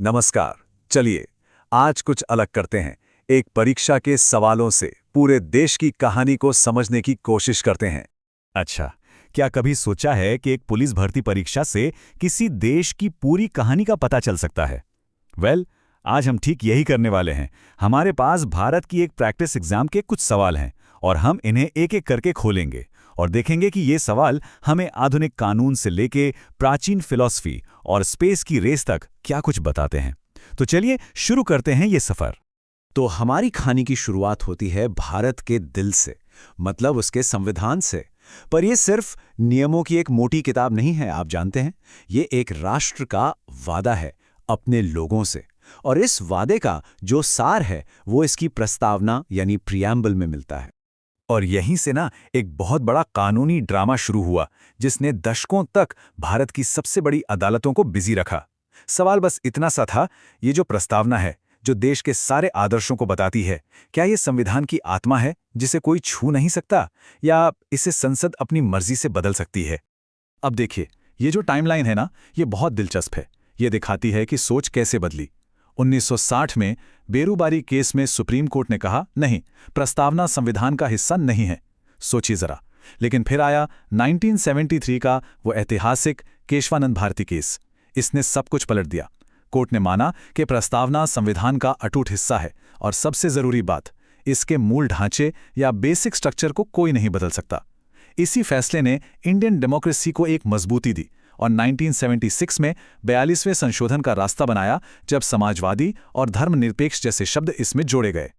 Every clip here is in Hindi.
नमस्कार। चलिए आज कुछ अलग करते हैं। एक परीक्षा के सवालों से पूरे देश की कहानी को समझने की कोशिश करते हैं। अच्छा, क्या कभी सोचा है कि एक पुलिस भर्ती परीक्षा से किसी देश की पूरी कहानी का पता चल सकता है? आज हम ठीक यही करने वाले हैं। हमारे पास भारत की एक प्रैक्टिस एग्जाम के कुछ सवाल हैं और हम इन्हें एक एक करके खोलेंगे और देखेंगे कि ये सवाल हमें आधुनिक कानून से लेके प्राचीन फिलॉसफी और स्पेस की रेस तक क्या कुछ बताते हैं। तो चलिए शुरू करते हैं ये सफर। तो हमारी कहानी की शुरुआत होती है भारत के दिल से, मतलब उसके संविधान से। पर यह सिर्फ नियमों की एक मोटी किताब नहीं है, आप जानते हैं। ये एक राष्ट्र का वादा है अपने लोगों से, और इस वादे का जो सार है वो इसकी प्रस्तावना यानी प्रियम्बल में मिलता है। और यहीं से ना एक बहुत बड़ा कानूनी ड्रामा शुरू हुआ, जिसने दशकों तक भारत की सबसे बड़ी अदालतों को बिजी रखा। सवाल बस इतना सा था, ये जो प्रस्तावना है जो देश के सारे आदर्शों को बताती है, क्या ये संविधान की आत्मा है जिसे कोई छू नहीं सकता, या इसे संसद अपनी मर्जी से बदल सकती है? अब देखिए, ये जो टाइमलाइन है ना, ये बहुत दिलचस्प है। ये दिखाती है कि सोच कैसे बदली। 1960 में बेरूबारी केस में सुप्रीम कोर्ट ने कहा, नहीं, प्रस्तावना संविधान का हिस्सा नहीं है। सोचिए जरा। लेकिन फिर आया 1973 का वो ऐतिहासिक केशवानंद भारती केस। इसने सब कुछ पलट दिया। कोर्ट ने माना कि प्रस्तावना संविधान का अटूट हिस्सा है, और सबसे जरूरी बात, इसके मूल ढांचे या बेसिक स्ट्रक्चर को कोई नहीं बदल सकता। इसी फैसले ने इंडियन डेमोक्रेसी को एक मजबूती दी और 1976 में 42वें संशोधन का रास्ता बनाया, जब समाजवादी और धर्मनिरपेक्ष जैसे शब्द इसमें जोड़े गए।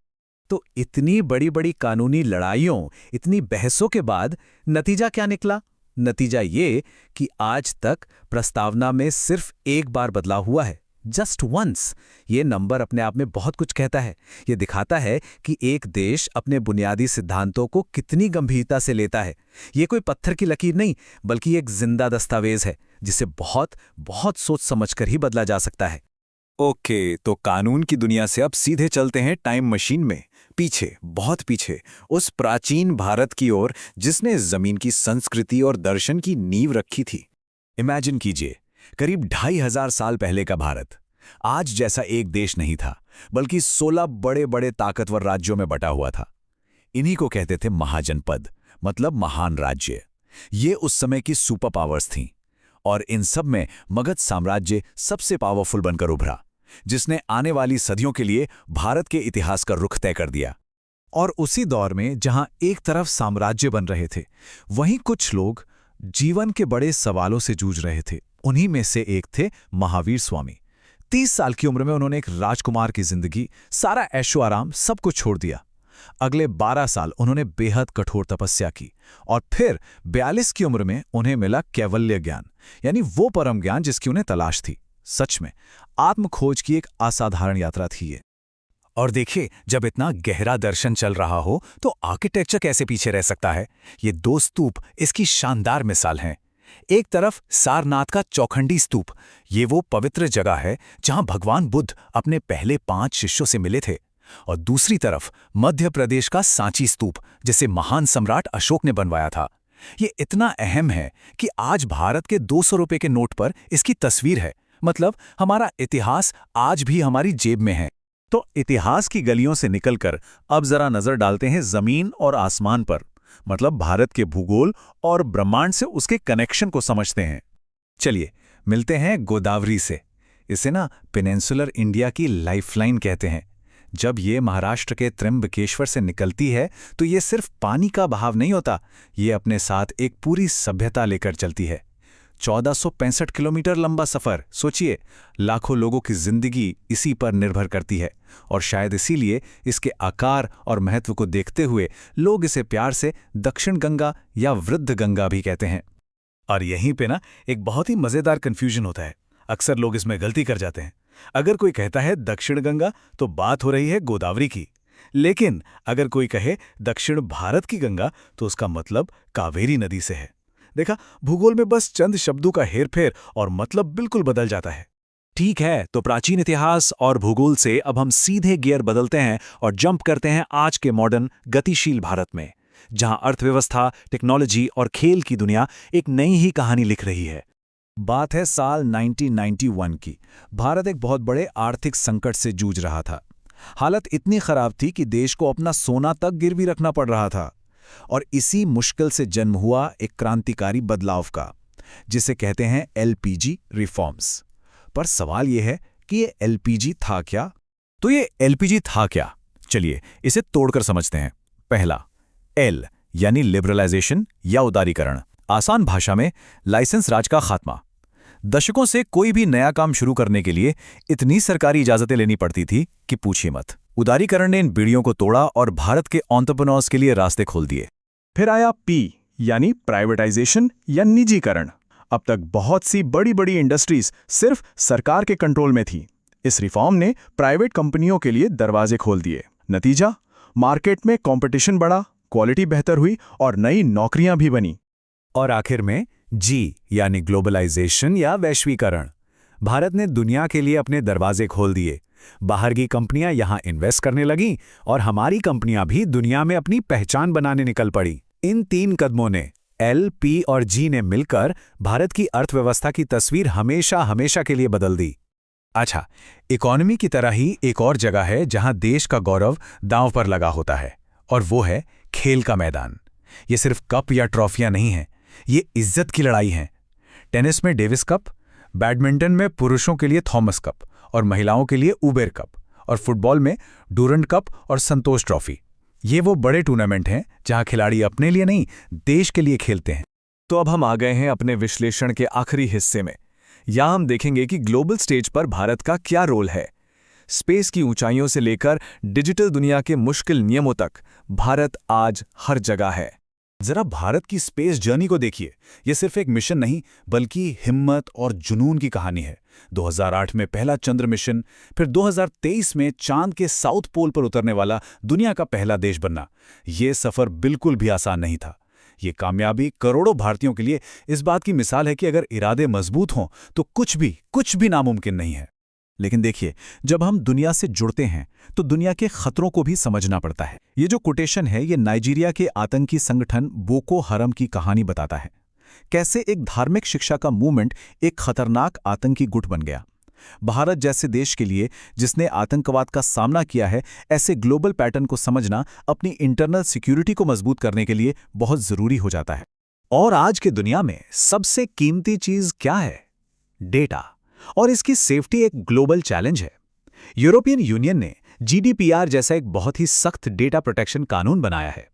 तो इतनी बड़ी बड़ी कानूनी लड़ाइयों, इतनी बहसों के बाद नतीजा क्या निकला? नतीजा ये कि आज तक प्रस्तावना में सिर्फ एक बार बदलाव हुआ है, जस्ट वंस। ये नंबर अपने आप में बहुत कुछ कहता है। ये दिखाता है कि एक देश अपने बुनियादी सिद्धांतों को कितनी गंभीरता से लेता है। ये कोई पत्थर की लकीर नहीं, बल्कि एक जिंदा दस्तावेज है जिसे बहुत बहुत सोच समझकर ही बदला जा सकता है। ओके, तो कानून की दुनिया से अब सीधे चलते हैं टाइम मशीन में, पीछे, बहुत पीछे, उस प्राचीन भारत की ओर जिसने जमीन की संस्कृति और दर्शन की नींव रखी थी। इमेजिन कीजिए, करीब 2500 साल पहले का भारत आज जैसा एक देश नहीं था, बल्कि 16 बड़े बड़े ताकतवर राज्यों में बटा हुआ था। इन्हीं को कहते थे महाजनपद, मतलब महान राज्य। ये उस समय की सुपर पावर्स थीं, और इन सब में मगध साम्राज्य सबसे पावरफुल बनकर उभरा, जिसने आने वाली सदियों के लिए भारत के इतिहास का रुख तय कर दिया। और उसी दौर में जहां एक तरफ साम्राज्य बन रहे थे, वहीं कुछ लोग जीवन के बड़े सवालों से जूझ रहे थे। उन्हीं में से एक थे महावीर स्वामी। 30 साल की उम्र में उन्होंने एक राजकुमार की जिंदगी, सारा ऐशो आराम, सब कुछ छोड़ दिया। अगले 12 साल उन्होंने बेहद कठोर तपस्या की, और फिर 42 की उम्र में उन्हें मिला कैवल्य ज्ञान, यानी वो परम ज्ञान जिसकी उन्हें तलाश थी। सच में आत्मखोज की एक असाधारण यात्रा थी ये। और देखिए, जब इतना गहरा दर्शन चल रहा हो तो आर्किटेक्चर कैसे पीछे रह सकता है? ये दो स्तूप इसकी शानदार मिसाल हैं। एक तरफ सारनाथ का चौखंडी स्तूप, ये वो पवित्र जगह है जहां भगवान बुद्ध अपने पहले 5 शिष्यों से मिले थे। और दूसरी तरफ मध्य प्रदेश का सांची स्तूप, जिसे महान सम्राट अशोक ने बनवाया था। ये इतना अहम है कि आज भारत के 200 रुपए के नोट पर इसकी तस्वीर है। मतलब हमारा इतिहास आज भी हमारी जेब में है। तो इतिहास की गलियों से निकलकर अब जरा नजर डालते हैं जमीन और आसमान पर, मतलब भारत के भूगोल और ब्रह्मांड से उसके कनेक्शन को समझते हैं। चलिए मिलते हैं गोदावरी से। इसे ना पेनिनसुलर इंडिया की लाइफलाइन कहते हैं। जब ये महाराष्ट्र के त्र्यंबकेश्वर से निकलती है तो ये सिर्फ पानी का बहाव नहीं होता, ये अपने साथ एक पूरी सभ्यता लेकर चलती है। 1465 किलोमीटर लंबा सफर, सोचिए। लाखों लोगों की जिंदगी इसी पर निर्भर करती है, और शायद इसीलिए इसके आकार और महत्व को देखते हुए लोग इसे प्यार से दक्षिण गंगा या वृद्ध गंगा भी कहते हैं। और यहीं पे ना एक बहुत ही मजेदार कंफ्यूजन होता है। अक्सर लोग इसमें गलती कर जाते हैं। अगर कोई कहता है दक्षिण गंगा तो बात हो रही है गोदावरी की, लेकिन अगर कोई कहे दक्षिण भारत की गंगा तो उसका मतलब कावेरी नदी से है। देखा, भूगोल में बस चंद शब्दों का हेरफेर और मतलब बिल्कुल बदल जाता है। ठीक है, तो प्राचीन इतिहास और भूगोल से अब हम सीधे गियर बदलते हैं और जंप करते हैं आज के मॉडर्न गतिशील भारत में, जहां अर्थव्यवस्था, टेक्नोलॉजी और खेल की दुनिया एक नई ही कहानी लिख रही है। बात है साल 1991 की। भारत एक बहुत बड़े आर्थिक संकट से जूझ रहा था। हालत इतनी खराब थी कि देश को अपना सोना तक गिरवी रखना पड़ रहा था। और इसी मुश्किल से जन्म हुआ एक क्रांतिकारी बदलाव का, जिसे कहते हैं एलपीजी रिफॉर्म्स। पर सवाल यह है कि ये एलपीजी था क्या? तो ये एलपीजी था क्या? चलिए इसे तोड़कर समझते हैं। पहला, एल यानी लिबरलाइजेशन या उदारीकरण। आसान भाषा में लाइसेंस राज का खात्मा। दशकों से कोई भी नया काम शुरू करने के लिए इतनी सरकारी इजाजतें लेनी पड़ती थी कि पूछिए मत। उदारीकरण ने इन बीड़ियों को तोड़ा और भारत के एंटरप्रेन्योर्स के लिए रास्ते खोल दिए। फिर आया पी यानी प्राइवेटाइजेशन या निजीकरण। अब तक बहुत सी बड़ी बड़ी इंडस्ट्रीज सिर्फ सरकार के कंट्रोल में थी। इस रिफॉर्म ने प्राइवेट कंपनियों के लिए दरवाजे खोल दिए। नतीजा, मार्केट में कंपटीशन बढ़ा, क्वालिटी बेहतर हुई और नई नौकरियां भी बनी। और आखिर में जी यानी ग्लोबलाइजेशन या वैश्वीकरण। भारत ने दुनिया के लिए अपने दरवाजे खोल दिए। बाहर की कंपनियां यहां इन्वेस्ट करने लगीं और हमारी कंपनियां भी दुनिया में अपनी पहचान बनाने निकल पड़ी। इन 3 कदमों ने, एल, पी और जी ने मिलकर भारत की अर्थव्यवस्था की तस्वीर हमेशा हमेशा के लिए बदल दी। अच्छा, इकोनॉमी की तरह ही एक और जगह है जहां देश का गौरव दांव पर लगा होता है, और वो है खेल का मैदान। ये सिर्फ कप या ट्रॉफियां नहीं हैं, ये इज्जत की लड़ाई है। टेनिस में डेविस कप, बैडमिंटन में पुरुषों के लिए थॉमस कप और महिलाओं के लिए उबेर कप, और फुटबॉल में डूरंट कप और संतोष ट्रॉफी। ये वो बड़े टूर्नामेंट हैं जहां खिलाड़ी अपने लिए नहीं, देश के लिए खेलते हैं। तो अब हम आ गए हैं अपने विश्लेषण के आखिरी हिस्से में। यहाँ हम देखेंगे कि ग्लोबल स्टेज पर भारत का क्या रोल है। स्पेस की ऊंचाइयों से लेकर डिजिटल दुनिया के मुश्किल नियमों तक भारत आज हर जगह है। जरा भारत की स्पेस जर्नी को देखिए। यह सिर्फ एक मिशन नहीं, बल्कि हिम्मत और जुनून की कहानी है। 2008 में पहला चंद्र मिशन, फिर 2023 में चांद के साउथ पोल पर उतरने वाला दुनिया का पहला देश बनना। यह सफर बिल्कुल भी आसान नहीं था। ये कामयाबी करोड़ों भारतीयों के लिए इस बात की मिसाल है कि अगर इरादे मजबूत हों तो कुछ भी नामुमकिन नहीं है। लेकिन देखिए, जब हम दुनिया से जुड़ते हैं तो दुनिया के खतरों को भी समझना पड़ता है। ये जो कोटेशन है, ये नाइजीरिया के आतंकी संगठन बोको हरम की कहानी बताता है। कैसे एक धार्मिक शिक्षा का मूवमेंट एक खतरनाक आतंकी गुट बन गया। भारत जैसे देश के लिए, जिसने आतंकवाद का सामना किया है, ऐसे ग्लोबल पैटर्न को समझना अपनी इंटरनल सिक्योरिटी को मजबूत करने के लिए बहुत जरूरी हो जाता है। और आज के दुनिया में सबसे कीमती चीज क्या है? डेटा। और इसकी सेफ्टी एक ग्लोबल चैलेंज है। यूरोपियन यूनियन ने जीडीपीआर जैसा एक बहुत ही सख्त डेटा प्रोटेक्शन कानून बनाया है।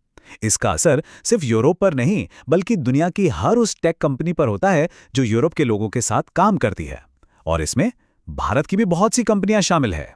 इसका असर सिर्फ यूरोप पर नहीं, बल्कि दुनिया की हर उस टेक कंपनी पर होता है जो यूरोप के लोगों के साथ काम करती है। और इसमें भारत की भी बहुत सी कंपनियां शामिल है।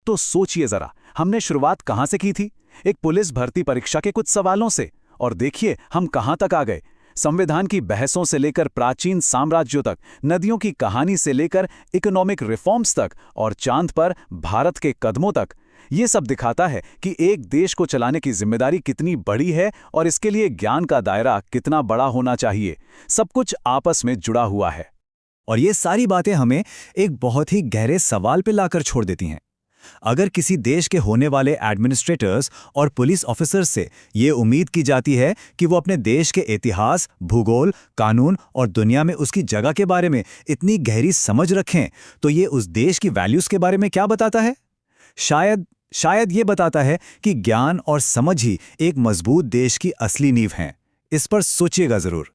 तो सोचिए जरा, हमने शुरुआत कहां से की थी? एक पुलिस भर्ती परीक्षा के कुछ सवालों से। और देखिए हम कहां तक आ गए। संविधान की बहसों से लेकर प्राचीन साम्राज्यों तक, नदियों की कहानी से लेकर इकोनॉमिक रिफॉर्म्स तक, और चांद पर भारत के कदमों तक। ये सब दिखाता है कि एक देश को चलाने की जिम्मेदारी कितनी बड़ी है और इसके लिए ज्ञान का दायरा कितना बड़ा होना चाहिए। सब कुछ आपस में जुड़ा हुआ है। और ये सारी बातें हमें एक बहुत ही गहरे सवाल पे लाकर छोड़ देती हैं। अगर किसी देश के होने वाले एडमिनिस्ट्रेटर्स और पुलिस ऑफिसर्स से ये उम्मीद की जाती है कि वो अपने देश के इतिहास, भूगोल, कानून और दुनिया में उसकी जगह के बारे में इतनी गहरी समझ रखें, तो ये उस देश की वैल्यूज के बारे में क्या बताता है? शायद ये बताता है कि ज्ञान और समझ ही एक मजबूत देश की असली नींव हैं। इस पर सोचिएगा जरूर।